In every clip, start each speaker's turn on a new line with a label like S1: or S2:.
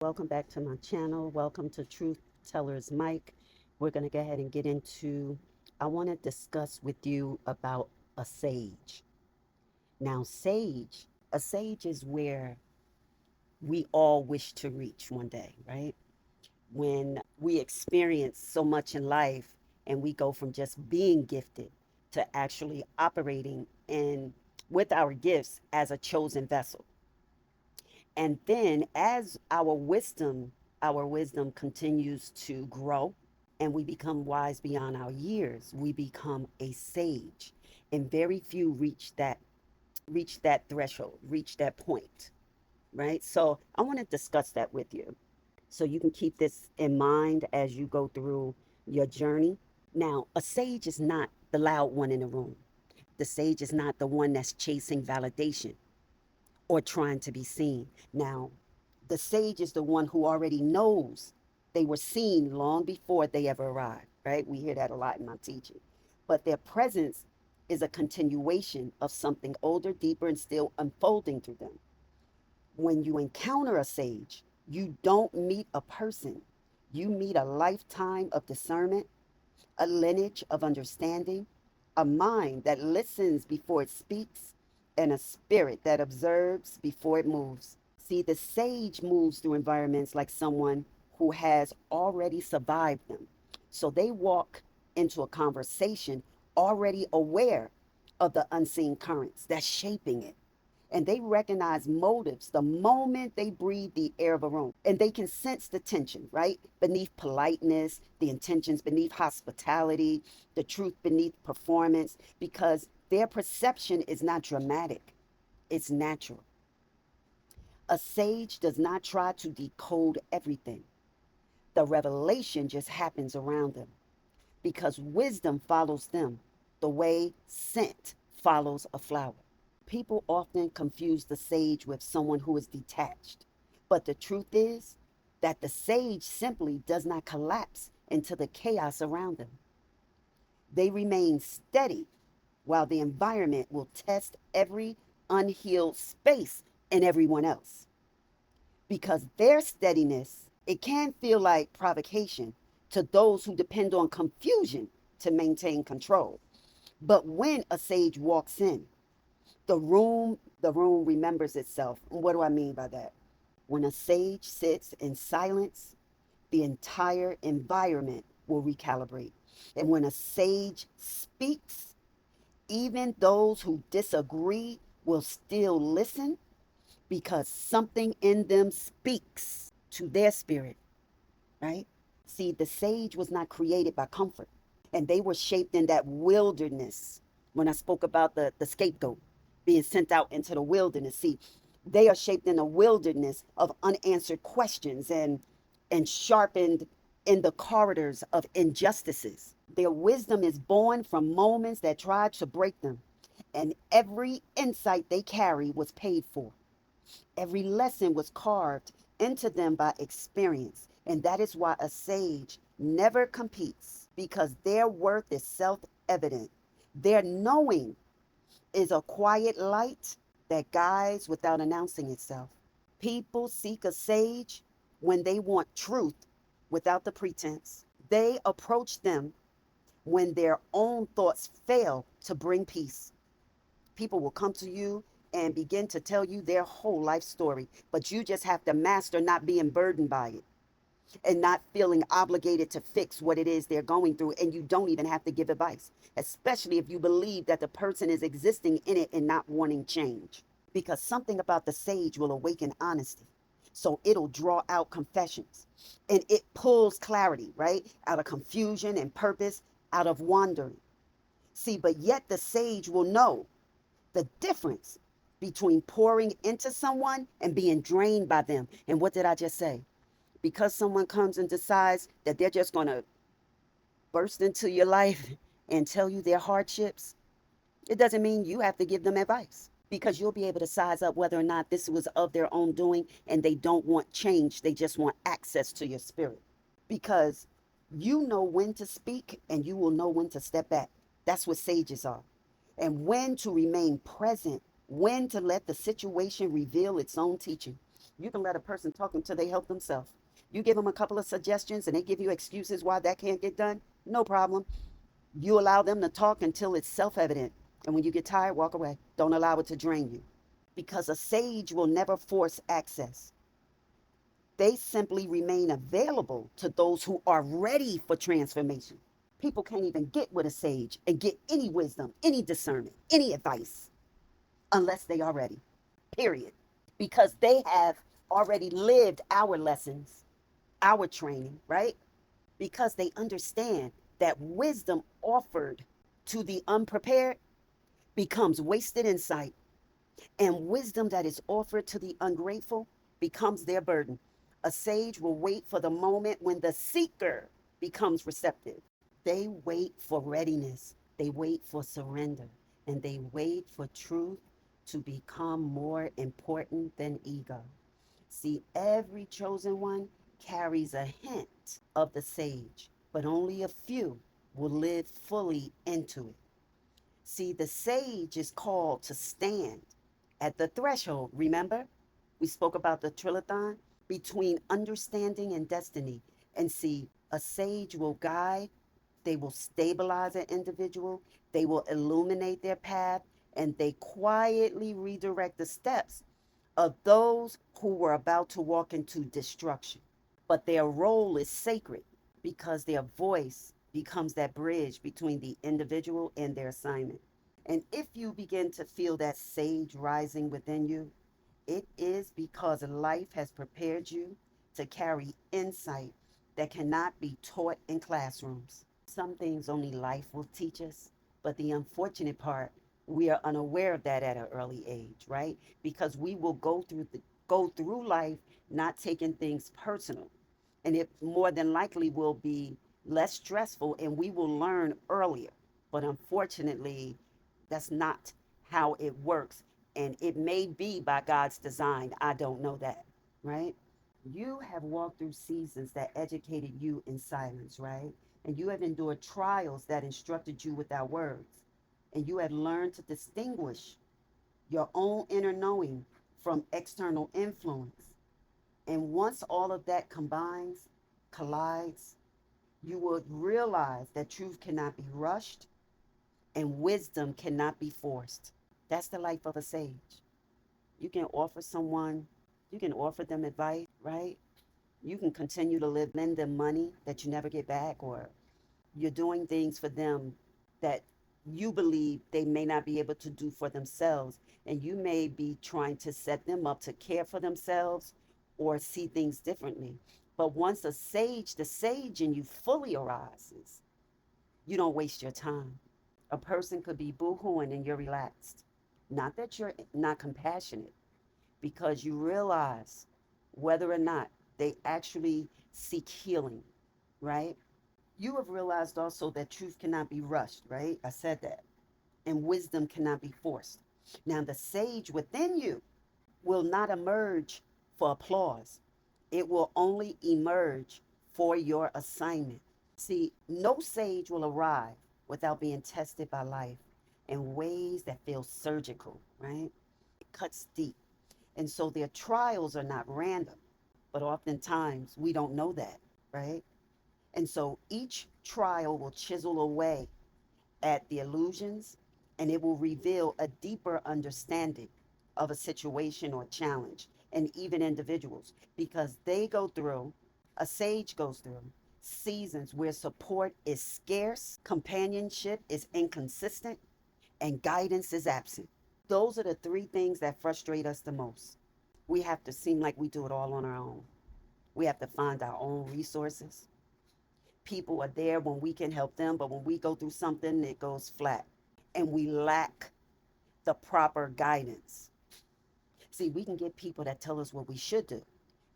S1: Welcome back to my channel. Welcome to Truth Tellers Mike. We're going to go ahead and get into, I want to discuss with you about a sage. Now, a sage is where we all wish to reach one day, right? When we experience so much in life and we go from just being gifted to actually operating in with our gifts as a chosen vessel. And then as our wisdom continues to grow and we become wise beyond our years, we become a sage. And very few reach that threshold, reach that point, right? So I want to discuss that with you. So you can keep this in mind as you go through your journey. Now, a sage is not the loud one in the room. The sage is not the one that's chasing validation or trying to be seen. Now, the sage is the one who already knows they were seen long before they ever arrived, right? We hear that a lot in my teaching. But their presence is a continuation of something older, deeper, and still unfolding through them. When you encounter a sage, you don't meet a person, you meet a lifetime of discernment, a lineage of understanding, a mind that listens before it speaks, and a spirit that observes before it moves. See, the sage moves through environments like someone who has already survived them. So they walk into a conversation already aware of the unseen currents that's shaping it, and they recognize motives the moment they breathe the air of a room. And they can sense the tension, right? Beneath politeness, the intentions beneath hospitality, the truth beneath performance, because their perception is not dramatic, it's natural. A sage does not try to decode everything. The revelation just happens around them because wisdom follows them the way scent follows a flower. People often confuse the sage with someone who is detached. But the truth is that the sage simply does not collapse into the chaos around them. They remain steady while the environment will test every unhealed space in everyone else. Because their steadiness, it can feel like provocation to those who depend on confusion to maintain control. But when a sage walks in, the room remembers itself. And what do I mean by that? When a sage sits in silence, the entire environment will recalibrate. And when a sage speaks, even those who disagree will still listen because something in them speaks to their spirit, right? See, the sage was not created by comfort, and they were shaped in that wilderness. When I spoke about the scapegoat being sent out into the wilderness, see, they are shaped in a wilderness of unanswered questions and sharpened in the corridors of injustices. Their wisdom is born from moments that tried to break them, and every insight they carry was paid for. Every lesson was carved into them by experience. And that is why a sage never competes, because their worth is self evident. Their knowing is a quiet light that guides without announcing itself. People seek a sage when they want truth without the pretense. They approach them when their own thoughts fail to bring peace. People will come to you and begin to tell you their whole life story, but you just have to master not being burdened by it and not feeling obligated to fix what it is they're going through. And you don't even have to give advice, especially if you believe that the person is existing in it and not wanting change, because something about the sage will awaken honesty. So it'll draw out confessions and it pulls clarity, right? Out of confusion and purpose, out of wandering. See, but yet the sage will know the difference between pouring into someone and being drained by them. And what did I just say? Because someone comes and decides that they're just going to burst into your life and tell you their hardships, it doesn't mean you have to give them advice, because you'll be able to size up whether or not this was of their own doing and they don't want change. They just want access to your spirit, because you know when to speak and you will know when to step back. That's what sages are. And when to remain present, when to let the situation reveal its own teaching. You can let a person talk until they help themselves. You give them a couple of suggestions and they give you excuses why that can't get done. No problem. You allow them to talk until it's self evident. And when you get tired, walk away. Don't allow it to drain you. Because a sage will never force access. They simply remain available to those who are ready for transformation. People can't even get with a sage and get any wisdom, any discernment, any advice unless they are ready. Period. Because they have already lived our lessons, our training, right? Because they understand that wisdom offered to the unprepared becomes wasted insight, and wisdom that is offered to the ungrateful becomes their burden. A sage will wait for the moment when the seeker becomes receptive. They wait for readiness, they wait for surrender, and they wait for truth to become more important than ego. See, every chosen one carries a hint of the sage, but only a few will live fully into it. See, the sage is called to stand at the threshold. Remember, we spoke about the trilithon between understanding and destiny. And see, a sage will guide, they will stabilize an individual, they will illuminate their path, and they quietly redirect the steps of those who were about to walk into destruction. But their role is sacred because their voice becomes that bridge between the individual and their assignment. And if you begin to feel that sage rising within you, it is because life has prepared you to carry insight that cannot be taught in classrooms. Some things only life will teach us, but the unfortunate part, we are unaware of that at an early age, right? Because we will go through life not taking things personal, and it more than likely will be less stressful, and we will learn earlier. But unfortunately, that's not how it works, and it may be by God's design. I don't know that, right? You have walked through seasons that educated you in silence, right? And you have endured trials that instructed you without words. And you have learned to distinguish your own inner knowing from external influence. And once all of that collides, you will realize that truth cannot be rushed and wisdom cannot be forced. That's the life of a sage. You can offer someone, you can offer them advice, right? You can continue to lend them money that you never get back, or you're doing things for them that you believe they may not be able to do for themselves. And you may be trying to set them up to care for themselves or see things differently. But once the sage in you fully arises, you don't waste your time. A person could be boohooing and you're relaxed. Not that you're not compassionate, because you realize whether or not they actually seek healing, right? You have realized also that truth cannot be rushed, right? I said that. And wisdom cannot be forced. Now, the sage within you will not emerge for applause, it will only emerge for your assignment. See, no sage will arrive without being tested by life in ways that feel surgical, right? It cuts deep. And so their trials are not random, but oftentimes we don't know that, right? And so each trial will chisel away at the illusions, and it will reveal a deeper understanding of a situation or challenge, and even individuals, because a sage goes through seasons where support is scarce, companionship is inconsistent, and guidance is absent. Those are the three things that frustrate us the most. We have to seem like we do it all on our own. We have to find our own resources. People are there when we can help them, but when we go through something, it goes flat. And we lack the proper guidance. See, we can get people that tell us what we should do,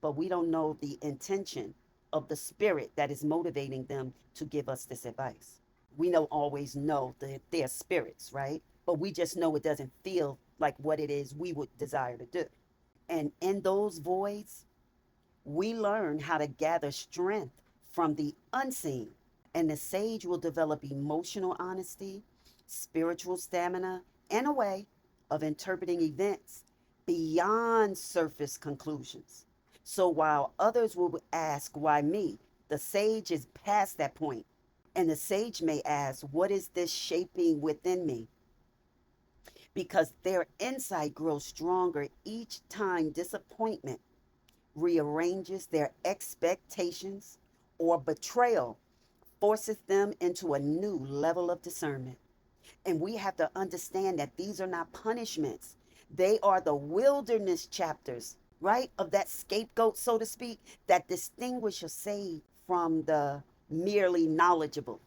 S1: but we don't know the intention of the spirit that is motivating them to give us this advice. We don't always know their spirits, right? But we just know it doesn't feel like what it is we would desire to do. And in those voids, we learn how to gather strength from the unseen. And the sage will develop emotional honesty, spiritual stamina, and a way of interpreting events beyond surface conclusions. So while others will ask, why me? The sage is past that point. And the sage may ask, what is this shaping within me? Because their insight grows stronger each time disappointment rearranges their expectations or betrayal forces them into a new level of discernment. And we have to understand that these are not punishments. They are the wilderness chapters, right? Of that scapegoat, so to speak, that distinguish a sage from the merely knowledgeable,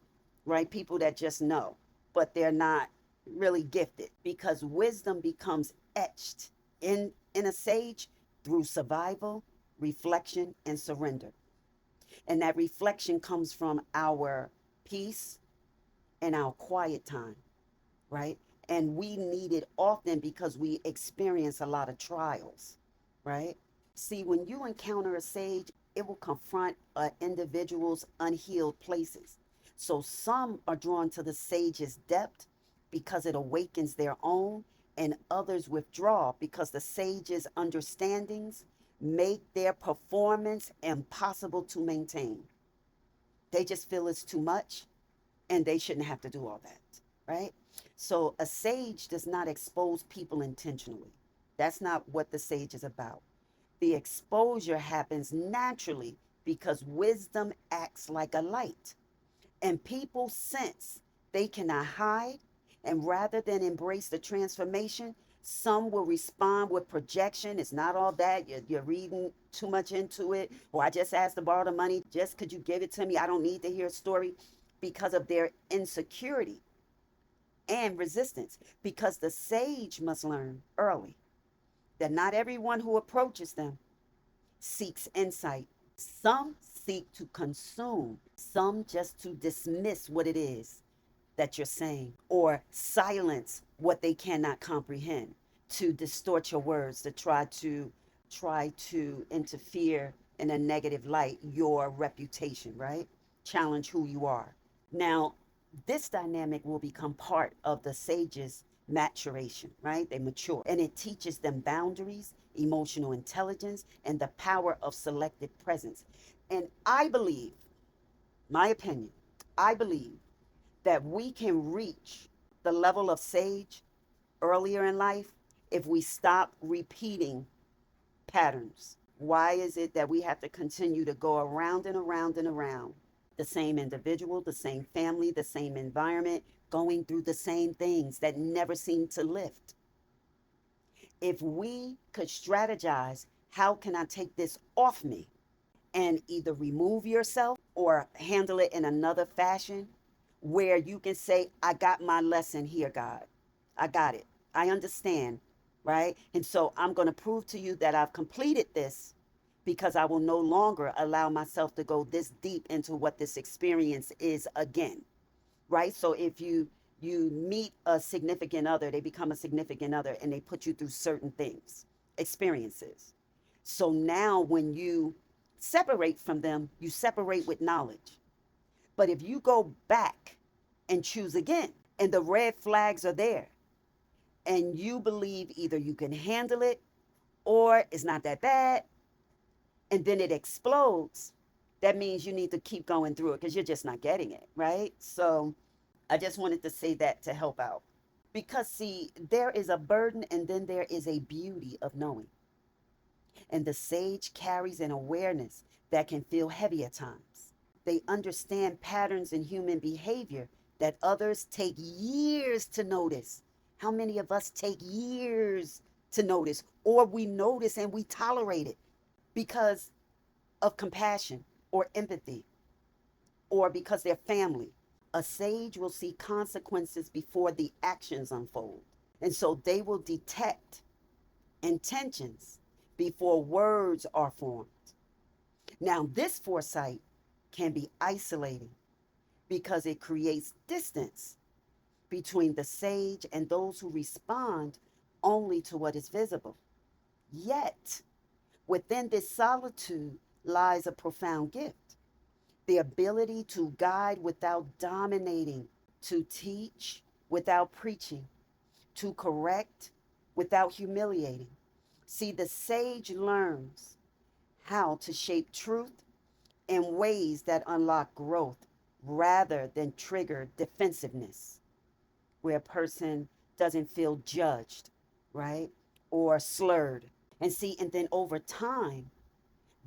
S1: right? People that just know, but they're not really gifted, because wisdom becomes etched in a sage through survival, reflection, and surrender. And that reflection comes from our peace and our quiet time, right? And we need it often because we experience a lot of trials, right? See, when you encounter a sage, it will confront an individual's unhealed places. So some are drawn to the sage's depth because it awakens their own, and others withdraw because the sage's understandings make their performance impossible to maintain. They just feel it's too much and they shouldn't have to do all that, right? So a sage does not expose people intentionally. That's not what the sage is about. The exposure happens naturally because wisdom acts like a light, and people sense they cannot hide. And rather than embrace the transformation, some will respond with projection. It's not all that. You're reading too much into it. Or I just asked to borrow the money. Just could you give it to me? I don't need to hear a story, because of their insecurity and resistance. Because the sage must learn early that not everyone who approaches them seeks insight. Some seek to consume, some just to dismiss what it is that you're saying, or silence what they cannot comprehend, to distort your words, to try to interfere in a negative light your reputation, right? Challenge who you are. Now, this dynamic will become part of the sage's maturation, right? They mature, and it teaches them boundaries, emotional intelligence, and the power of selective presence. And I believe, my opinion, I believe that we can reach the level of sage earlier in life if we stop repeating patterns. Why is it that we have to continue to go around and around and around the same individual, the same family, the same environment, going through the same things that never seem to lift? If we could strategize, how can I take this off me? And either remove yourself or handle it in another fashion where you can say, I got my lesson here, God. I got it. I understand, right? And so I'm going to prove to you that I've completed this, because I will no longer allow myself to go this deep into what this experience is again, right? So if you meet a significant other, they become a significant other, and they put you through certain things, experiences. So now when you separate from them, you separate with knowledge. But if you go back and choose again, and the red flags are there, and you believe either you can handle it or it's not that bad, and then it explodes, that means you need to keep going through it because you're just not getting it, right? So I just wanted to say that to help out. Because, see, there is a burden and then there is a beauty of knowing. And the sage carries an awareness that can feel heavy at times. They understand patterns in human behavior that others take years to notice. How many of us take years to notice, or we notice and we tolerate it because of compassion or empathy, or because they're family? A sage will see consequences before the actions unfold. And so they will detect intentions before words are formed. Now, this foresight can be isolating because it creates distance between the sage and those who respond only to what is visible. Yet, within this solitude lies a profound gift: the ability to guide without dominating, to teach without preaching, to correct without humiliating, See, the sage learns how to shape truth in ways that unlock growth rather than trigger defensiveness, where a person doesn't feel judged, right? Or slurred. And see, and then over time,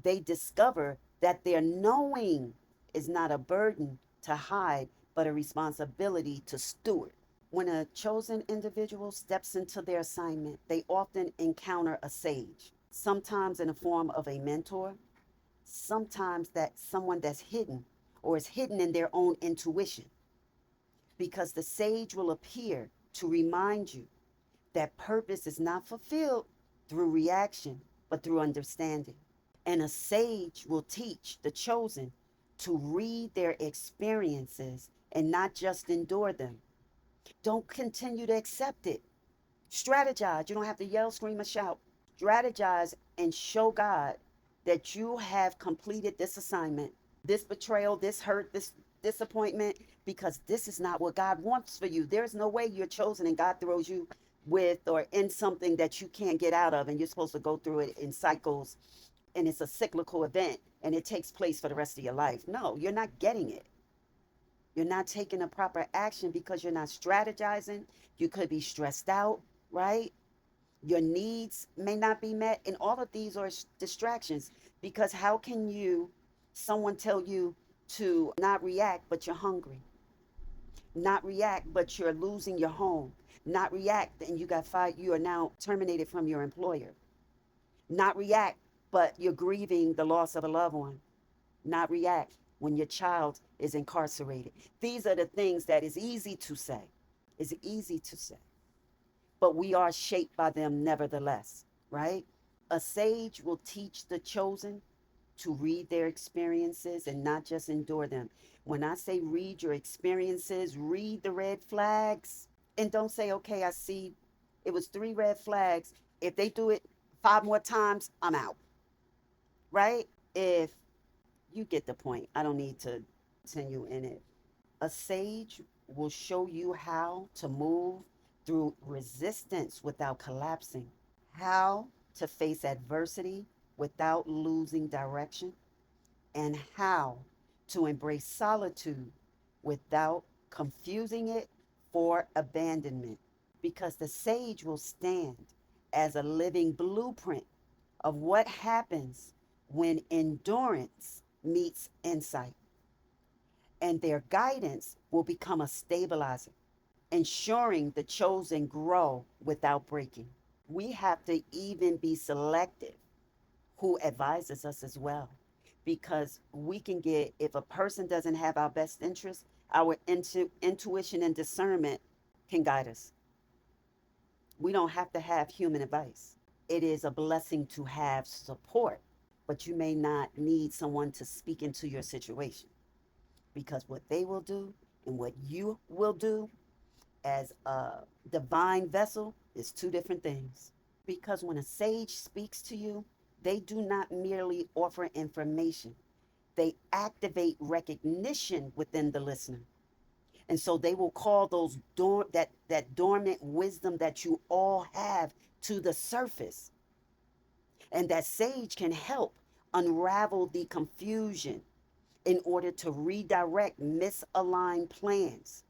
S1: they discover that their knowing is not a burden to hide, but a responsibility to steward. When a chosen individual steps into their assignment, they often encounter a sage, sometimes in the form of a mentor, sometimes that someone that's hidden or is hidden in their own intuition, because the sage will appear to remind you that purpose is not fulfilled through reaction, but through understanding. And a sage will teach the chosen to read their experiences and not just endure them. Don't continue to accept it. Strategize. You don't have to yell, scream, or shout. Strategize and show God that you have completed this assignment, this betrayal, this hurt, this disappointment, because this is not what God wants for you. There's no way you're chosen and God throws you with or in something that you can't get out of, and you're supposed to go through it in cycles, and it's a cyclical event and it takes place for the rest of your life. No, you're not getting it. You're not taking a proper action because you're not strategizing. You could be stressed out, right? Your needs may not be met, and all of these are distractions, because how can someone tell you to not react but you're hungry, not react but you're losing your home, not react and you got fired, you are now terminated from your employer, not react but you're grieving the loss of a loved one, not react when your child is incarcerated. These are the things that is easy to say. It's easy to say, but we are shaped by them nevertheless, right? A sage will teach the chosen to read their experiences and not just endure them. When I say read your experiences, read the red flags, and don't say, okay, I see it was 3 red flags. If they do it 5 more times, I'm out, right? If you get the point, I don't need to continue in it. A sage will show you how to move through resistance without collapsing, how to face adversity without losing direction, and how to embrace solitude without confusing it for abandonment. Because the sage will stand as a living blueprint of what happens when endurance meets insight, and their guidance will become a stabilizer, ensuring the chosen grow without breaking. We have to even be selective who advises us as well, because we can get, if a person doesn't have our best interest, our intuition and discernment can guide us. We don't have to have human advice. It is a blessing to have support, but you may not need someone to speak into your situation, because what they will do and what you will do as a divine vessel is two different things. Because when a sage speaks to you, they do not merely offer information, they activate recognition within the listener. And so they will call that dormant wisdom that you all have to the surface. And that sage can help unravel the confusion in order to redirect misaligned plans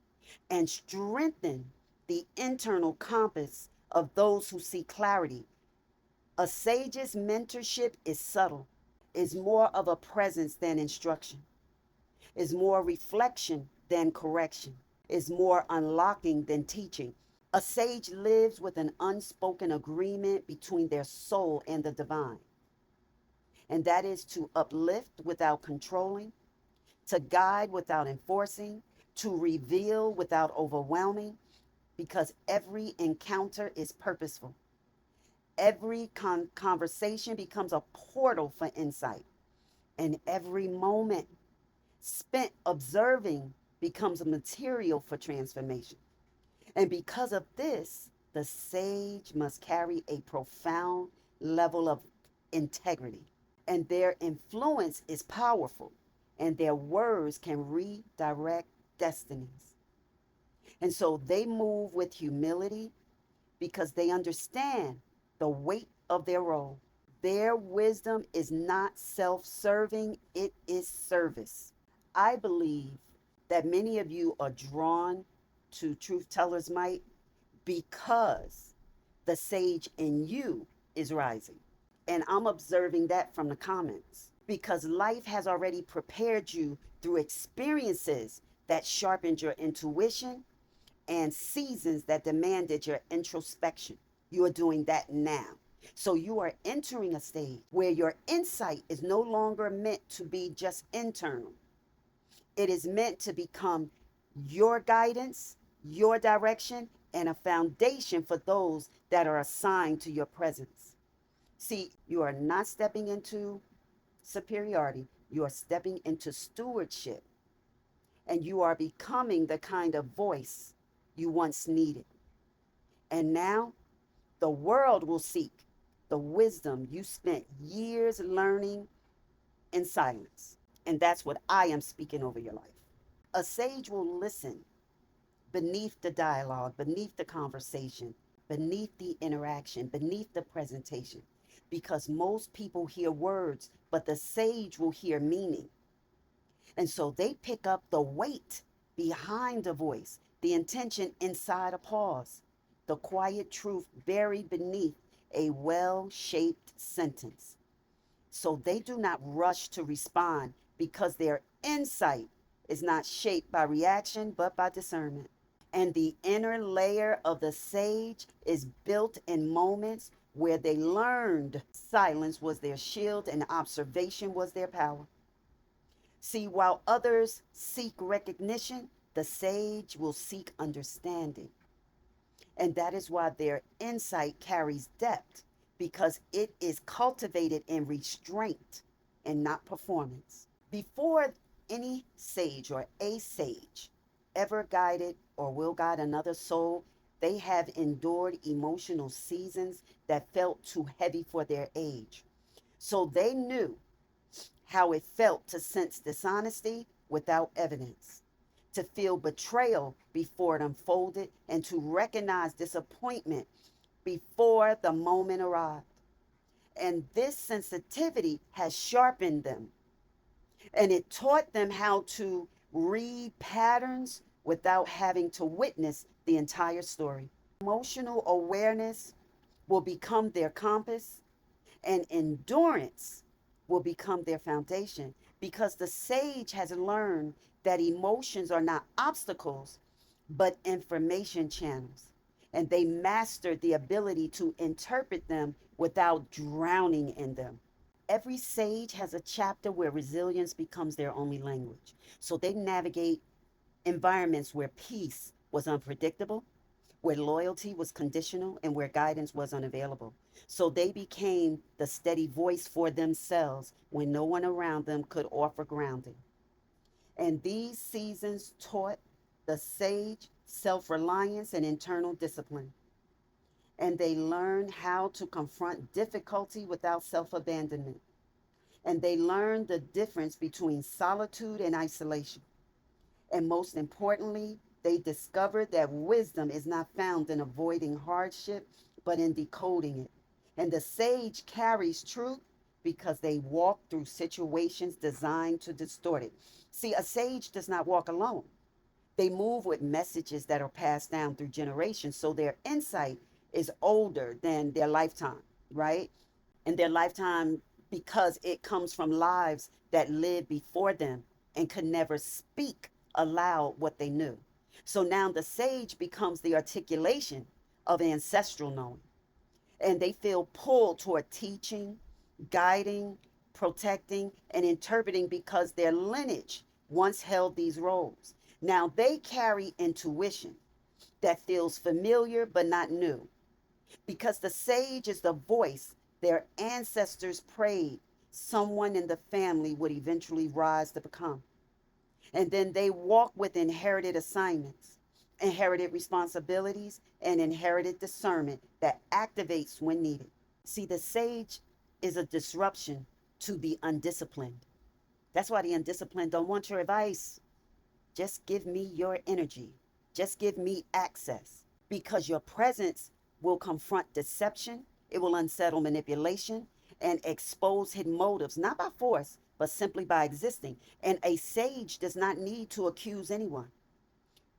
S1: and strengthen the internal compass of those who seek clarity. A sage's mentorship is subtle, is more of a presence than instruction, is more reflection than correction, is more unlocking than teaching. A sage lives with an unspoken agreement between their soul and the divine, and that is to uplift without controlling, to guide without enforcing, to reveal without overwhelming, because every encounter is purposeful. Every conversation becomes a portal for insight, and every moment spent observing becomes a material for transformation. And because of this, the sage must carry a profound level of integrity, and their influence is powerful, and their words can redirect destinies. And so they move with humility because they understand the weight of their role. Their wisdom is not self serving, it is service. I believe that many of you are drawn to Truth Tellers Might because the sage in you is rising. And I'm observing that from the comments because life has already prepared you through experiences that sharpened your intuition and seasons that demanded your introspection. You are doing that now. So you are entering a stage where your insight is no longer meant to be just internal. It is meant to become your guidance, your direction, and a foundation for those that are assigned to your presence. See, you are not stepping into superiority, you are stepping into stewardship, and you are becoming the kind of voice you once needed. And now the world will seek the wisdom you spent years learning in silence. And that's what I am speaking over your life. A sage will listen beneath the dialogue, beneath the conversation, beneath the interaction, beneath the presentation. Because most people hear words, but the sage will hear meaning. And so they pick up the weight behind a voice, the intention inside a pause, the quiet truth buried beneath a well shaped sentence. So they do not rush to respond because their insight is not shaped by reaction but by discernment. And the inner layer of the sage is built in moments where they learned silence was their shield and observation was their power. See, while others seek recognition, the sage will seek understanding. And that is why their insight carries depth, because it is cultivated in restraint and not performance. Before any sage or a sage ever guided or will guide another soul, they have endured emotional seasons that felt too heavy for their age. So they knew how it felt to sense dishonesty without evidence, to feel betrayal before it unfolded, and to recognize disappointment before the moment arrived. And this sensitivity has sharpened them, and it taught them how to read patterns without having to witness the entire story. Emotional awareness will become their compass, and endurance will become their foundation because the sage has learned that emotions are not obstacles but information channels, and they mastered the ability to interpret them without drowning in them. Every sage has a chapter where resilience becomes their only language, so they navigate environments where peace was unpredictable, where loyalty was conditional, and where guidance was unavailable. So they became the steady voice for themselves when no one around them could offer grounding. And these seasons taught the sage self reliance and internal discipline. And they learned how to confront difficulty without self abandonment. And they learned the difference between solitude and isolation. And most importantly, they discovered that wisdom is not found in avoiding hardship, but in decoding it. And the sage carries truth because they walk through situations designed to distort it. See, a sage does not walk alone. They move with messages that are passed down through generations. So their insight is older than their lifetime, right? And their lifetime because it comes from lives that lived before them and could never speak aloud what they knew. So now the sage becomes the articulation of ancestral knowing. And they feel pulled toward teaching, guiding, protecting, and interpreting because their lineage once held these roles. Now they carry intuition that feels familiar but not new, because the sage is the voice their ancestors prayed someone in the family would eventually rise to become. And then they walk with inherited assignments, inherited responsibilities, and inherited discernment that activates when needed. See, the sage is a disruption to the undisciplined. That's why the undisciplined don't want your advice. Just give me your energy. Just give me access. Because your presence will confront deception It will unsettle manipulation and expose hidden motives, not by force, but simply by existing. And a sage does not need to accuse anyone.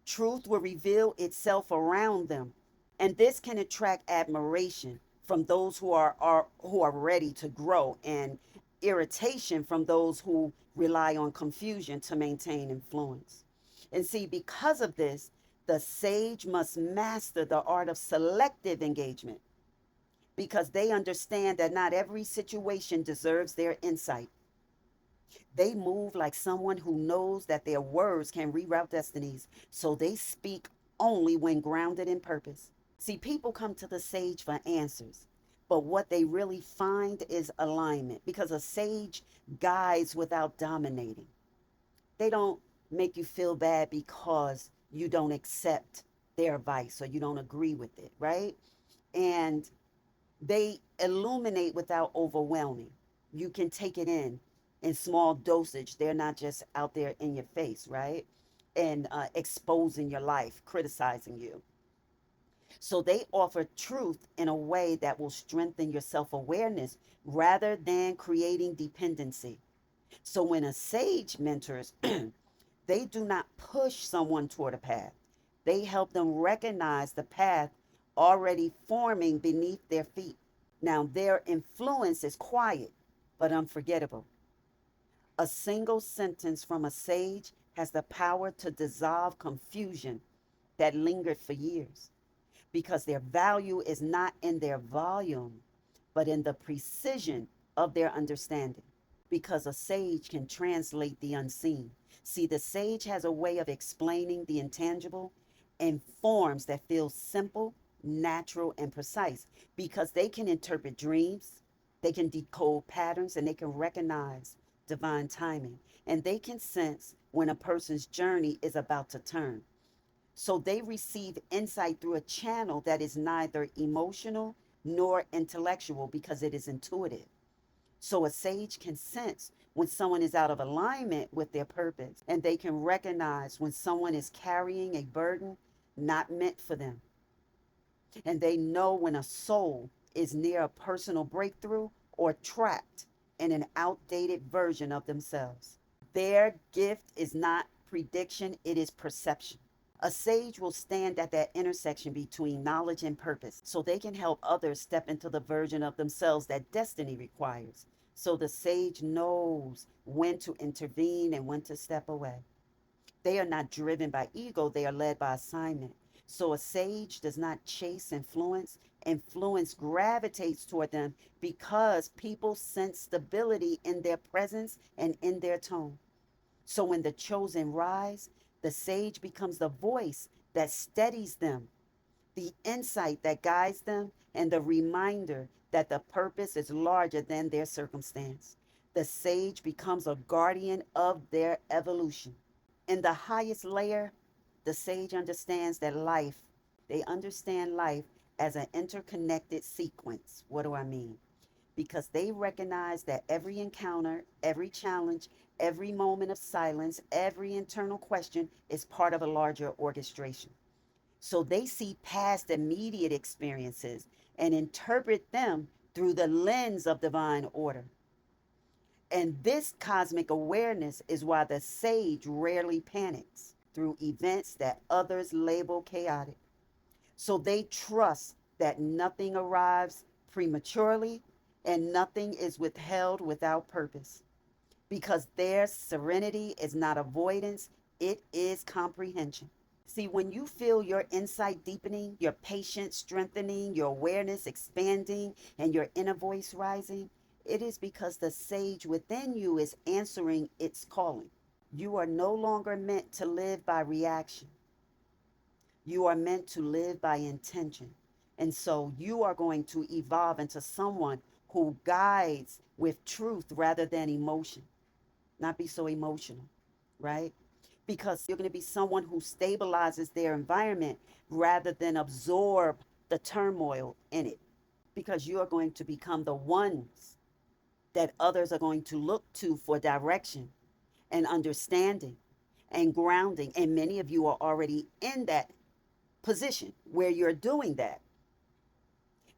S1: Truth will reveal itself around them. And this can attract admiration from those who are ready to grow, and irritation from those who rely on confusion to maintain influence. And see, because of this, the sage must master the art of selective engagement, because they understand that not every situation deserves their insight. They move like someone who knows that their words can reroute destinies, so they speak only when grounded in purpose. See, people come to the sage for answers, but what they really find is alignment, because a sage guides without dominating. They don't make you feel bad because you don't accept their advice or you don't agree with it, right? And they illuminate without overwhelming. You can take it in small dosage. They're not just out there in your face, right? And exposing your life, criticizing you. So they offer truth in a way that will strengthen your self awareness rather than creating dependency. So when a sage mentors, they do not push someone toward a path. They help them recognize the path already forming beneath their feet. Now, their influence is quiet but unforgettable. A single sentence from a sage has the power to dissolve confusion that lingered for years, because their value is not in their volume, but in the precision of their understanding. Because a sage can translate the unseen. See, the sage has a way of explaining the intangible in forms that feel simple, natural, and precise, because they can interpret dreams, they can decode patterns, and they can recognize divine timing. And they can sense when a person's journey is about to turn. So they receive insight through a channel that is neither emotional nor intellectual, because it is intuitive. So a sage can sense when someone is out of alignment with their purpose, and they can recognize when someone is carrying a burden not meant for them. And they know when a soul is near a personal breakthrough or trapped in an outdated version of themselves. Their gift is not prediction, it is perception. A sage will stand at that intersection between knowledge and purpose, so they can help others step into the version of themselves that destiny requires. So the sage knows when to intervene and when to step away. They are not driven by ego, they are led by assignment. So a sage does not chase influence. Influence gravitates toward them because people sense stability in their presence and in their tone. So when the chosen rise, the sage becomes the voice that steadies them, the insight that guides them, and the reminder that the purpose is larger than their circumstance. The sage becomes a guardian of their evolution. In the highest layer, the sage understands that life, they understand life as an interconnected sequence. What do I mean? Because they recognize that every encounter, every challenge, every moment of silence, every internal question is part of a larger orchestration. So they see past immediate experiences and interpret them through the lens of divine order. And this cosmic awareness is why the sage rarely panics through events that others label chaotic. So they trust that nothing arrives prematurely and nothing is withheld without purpose, because their serenity is not avoidance, it is comprehension. See, when you feel your insight deepening, your patience strengthening, your awareness expanding, and your inner voice rising, it is because the sage within you is answering its calling. You are no longer meant to live by reaction. You are meant to live by intention. And so you are going to evolve into someone who guides with truth rather than emotion. Not be so emotional, right? Because you're going to be someone who stabilizes their environment rather than absorb the turmoil in it. Because you are going to become the ones that others are going to look to for direction and understanding and grounding. And many of you are already in that position where you're doing that.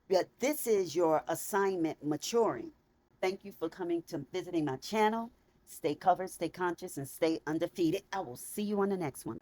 S1: But this is your assignment maturing. Thank you for coming to visiting my channel. Stay covered, stay conscious, and stay undefeated. I will see you on the next one.